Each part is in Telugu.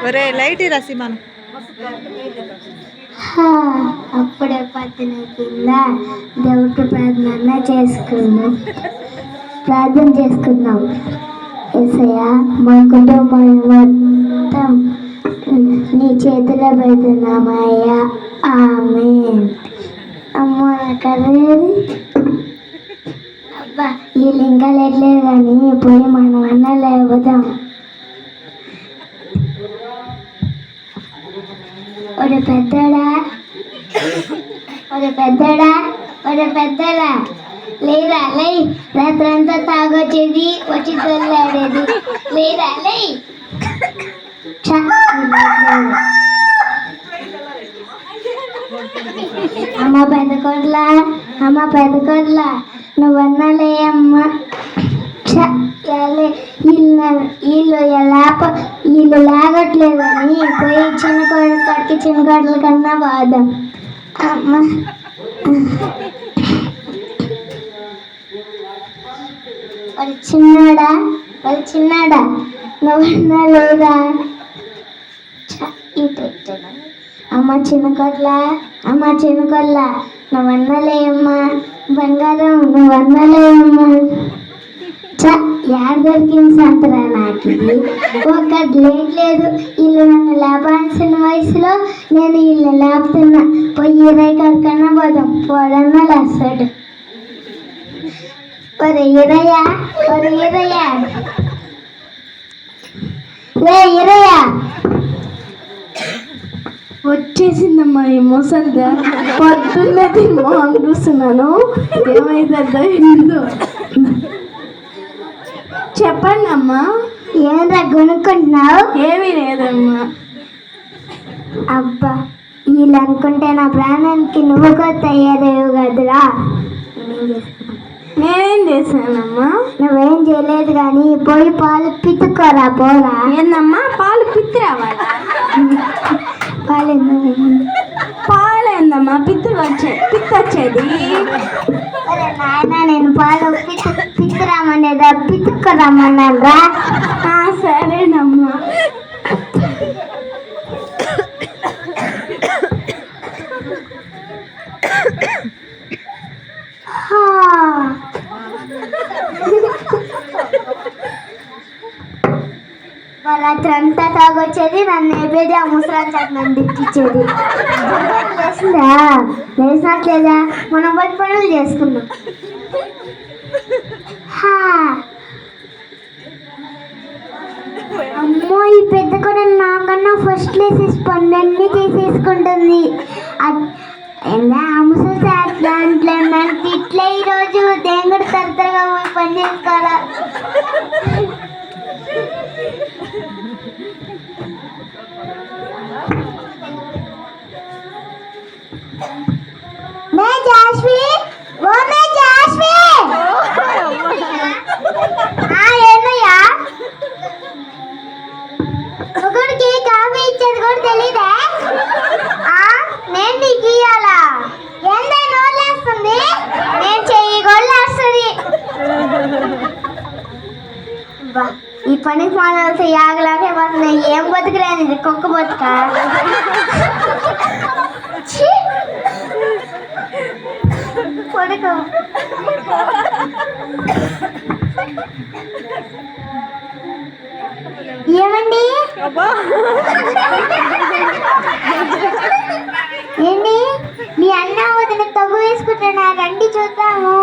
ఒరే లైట్ రాసి మనం అప్పుడే పత్తిన కింద దేవుడి ప్రార్థన చేసుకుందాం. యేసయ్య, మా కుటుంబం మొత్తం నీ చేతిలో పెడుతున్నామయ్యా. ఆమేన్. అమ్మ కర్రేది అబ్బా, ఈ లింగాలు ఎట్లేదు కానీ పోయి మనం అన్న లేవుదాం. ఒరే పెద్దడా లేదా లై, రాత్రంతా తాగొచ్చేది, వచ్చి తొల్లాడేది. లేదా లై. అమ్మ పెద్ద కొట్ల నువ్వన్నాలే అమ్మ. వీళ్ళు లాగట్లేదు అని పోయి చిన్న కోడల కన్నా వాదం. అమ్మ వాళ్ళు చిన్నాడా నువ్వన్నా లేదా? అమ్మ చిన్న కొట్ల నువ్వన్నలే అమ్మా. బంగారం నువ్వన్నలేమ్మా. యాడ దొరికింది సంతరా నాకు ఒక్కటి లేదు. వీళ్ళు నన్ను లేపాల్సిన వయసులో నేను వీళ్ళు లేపుతున్నా. పోయి 20 కన్నా పోదన్నా లేస్తాడు. ఒరే ఇరయ్యా వచ్చేసిందమ్మా ఈ ముసలిదా. పొద్దున్నే తిన్నా చూస్తున్నాను, ఏమైతుందో ఏందో. చెప్పండి అమ్మా. ఏంద్రా కొనుక్కుంటున్నావు? ఏమీ లేదమ్మా. అబ్బా, వీళ్ళు అనుకుంటే నా ప్రాణానికి నువ్వు కొత్త అయ్యేదేవు కదురా. నేనేం చేశానమ్మా? నువ్వేం చేయలేదు కానీ పోయి పాలు పితుక్కోరా. పోరా. ఏందమ్మా పాలు పిత్తి రావాలా? పాలేందమ్మా పిత్తి వచ్చేది? నాయన, నేను పాలు పిత్తి రామనేదా పితుక్కోరమ్మన్నారా? సరేనమ్మా. రాత్రంతా తాగొచ్చేది, నన్ను ఏపేది, ఆ ముసరాన్ని చేత నన్ను తిట్టించేది. లేచినట్లేదా? మనం బట్టి పనులు చేసుకున్నాం. అమ్మో, ఈ పెద్ద కూడా నాకన్నా ఫస్ట్ లేసేసి పనులన్నీ చేసేసుకుంటుంది. ఆ ముసలి దాంట్లో నన్ను తిట్లే. ఈరోజు దేవుడు తరతరగా పని చేసుకోవాలా. ఒకడికి కాఫీ ఇచ్చేది కూడా తెలీదా? నేను నీకు ఇయ్యాలా? ఏందే నోర్లేస్తుంది? నేను చెయ్యి గొల్లేస్తుంది. ఈ పని ఫోన్ యాగలాగే పోతుంది. ఏం బతుకురాని ఇది, కుక్క బతుక. కొడుకు ఏమండి? ఏంటి మీ అన్న వదిన తగ్గు వేసుకుంటున్నా? రండి చూద్దాము.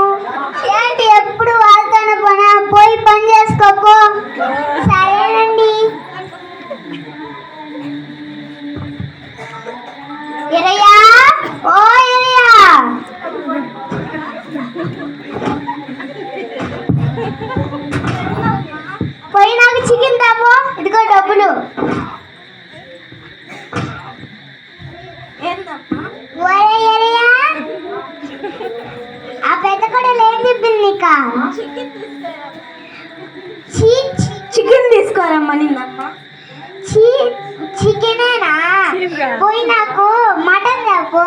ఏంటి ఎప్పుడు వాళ్ళతోనే పోయి పని చేసుకోపో. సరేనండి. ఇరయ్యా, ఓ ఇరయ్యా, పోయి నాకు చికెన్ తాపో. ఇదిగో డబ్బులు. ఆ పెద్ద కూడా ఏం చెప్పింది నీకా? చికెన్ తీసుకోరమ్మా నిన్నమ్మా. చికెనేనా? పోయి నాకు మటన్ తాపో.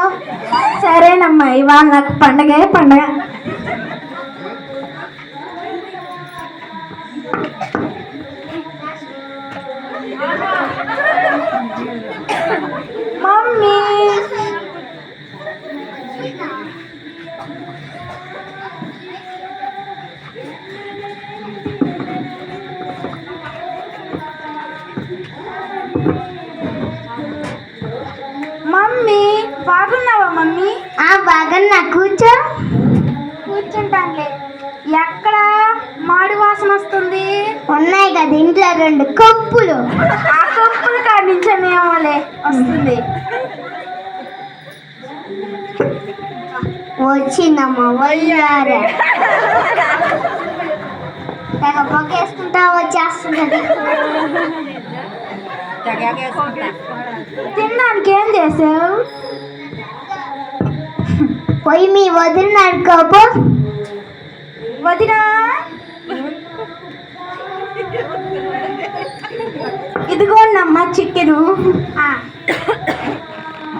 సరేనమ్మా, ఇవాళ నాకు పండగ. మమ్మీ మమ్మీ బాగున్నావా మమ్మీ? బాగున్నా, కూర్చో. కూర్చుంటానులే. ఎక్కడ మాడి వాసన వస్తుంది? ఉన్నాయి కదా ఇంట్లో 2 కప్పులు. ఆ కప్పులు కాడి నుంచేమోలే వస్తుంది. వచ్చిందమ్మా వయ్యారా, తెగ పొగేసుకుంటా వచ్చేస్తున్నది. తినడానికి ఏం చేసావు? పోయి మీ వదిలిన అడుకోపో. వదినా ఇదిగోండమ్మా చికెను.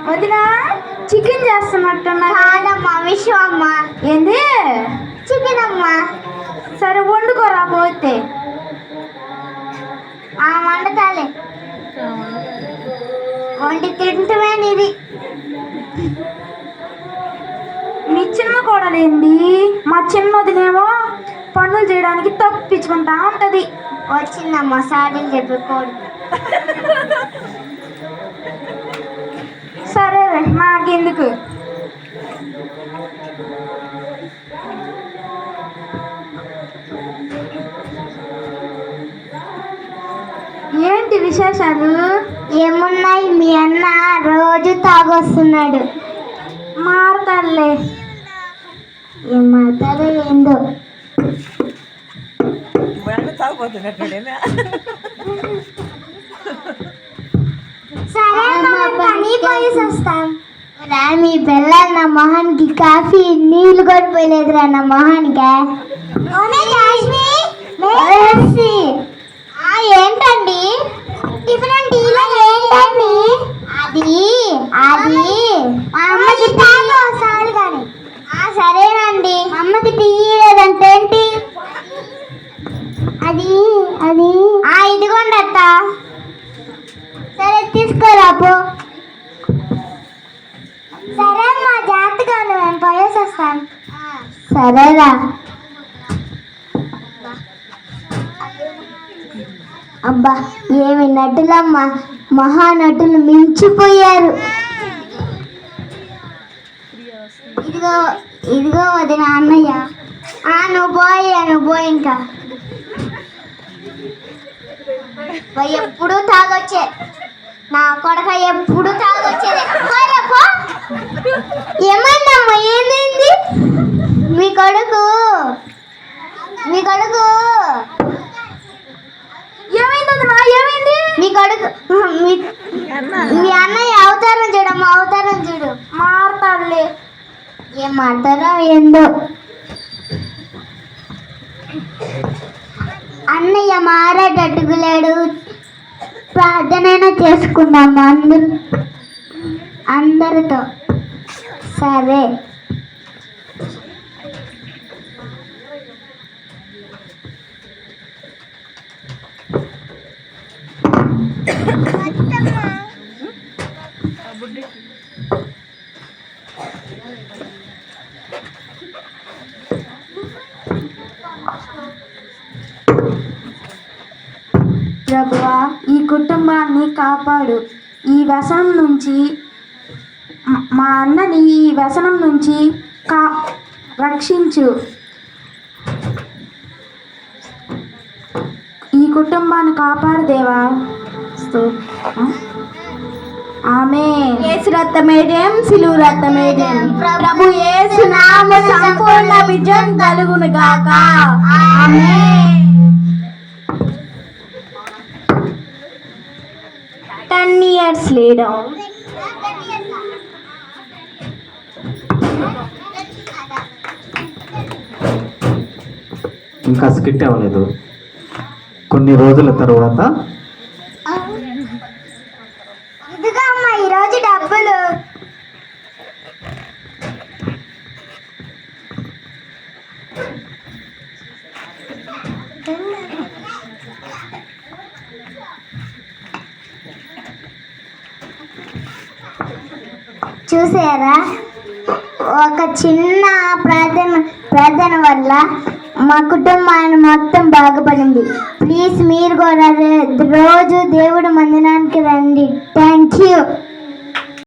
వదినా చికెన్ చేస్తున్నట్టున్నా. కాదమ్మా విశ్వమ్మ. ఏంది? చికెన్ అమ్మా. సరే వండుకోరా పోతే. వండుతాలే, వండి తింటమే ఇది. మీ చిన్న కోడలేంది? మా చిన్నదినేమో పనులు చేయడానికి తప్పించుకుంటా ఉంటది. వచ్చిందమ్మా సాడీలు చెప్పి కోడి. సరే నాకెందుకు. ఏంటి విశేషాలు? ఏమున్నాయి, మీ అన్న రోజు తాగొస్తున్నాడు. మారతాడులే. ఏం మాట్లాడో ఏందో. సరే పని పోయేసి వస్తాం. మీ పిల్లలు నా మొహానికి కాఫీ నీళ్ళు కూడా పోయలేదురా నా మొహానికి. ఏంటండి టిఫిన్ అంటే ఇలా ఏంటండి? అది అది మా అమ్మకి తాగోసారి కానీ. సరేనండి, అమ్మకి టీ లేదంటే ఏంటి? అది అది ఇదిగోండి అత్త. సరే తీసుకోరాపో. సరే అమ్మా జాగ్రత్తగా మేము పోయేసి వస్తాం. సరేరా. అబ్బా ఏమి నటులమ్మా, మహానటులు మించిపోయారు. ఇదిగో ఇదిగో వదిన అన్నయ్య. నువ్వు పోయి ఇంకా ఎప్పుడు తాగొచ్చే నా కొడక, ఎప్పుడు తాగొచ్చేదే. ఏమైందమ్మా, ఏమైంది? మీ కొడుకు ఏమైంది? మీ కొడుకు మీ అన్నయ్య అవతారం చూడమ్మా, అవతారం చూడు. మారతాడులే. ఏం మాట్లాడో ఏందో. అన్నయ్య మారేటట్టుకు లేడు. ప్రార్థనైనా చేసుకుందాము అందరితో. సరే ప్రభువా, ఈ కుటుంబాన్ని కాపాడు. ఈ వ్యసనం నుంచి మా అన్నని ఈ వ్యసనం నుంచి రక్షించు. ఈ కుటుంబాన్ని కాపాడు దేవా. ఆమేన్. యేసు రక్తమేయం, సిలువ రక్తమేయం. ప్రభు యేసు నామ సంపూర్ణ విజయం కలుగును గాక. ఆమేన్. 10 years later. ఇంకా స్కిట్ అవ్వలేదు. కొన్ని రోజుల తర్వాత ఇదిగో అమ్మా ఈరోజు డబ్బులు. చూసారా, ఒక చిన్న ప్రార్థన వల్ల మా కుటుంబాన్ని మొత్తం బాగుపడింది. ప్లీజ్ మీరు కూడా రోజు దేవుడు మందిరానికి రండి. Thank you.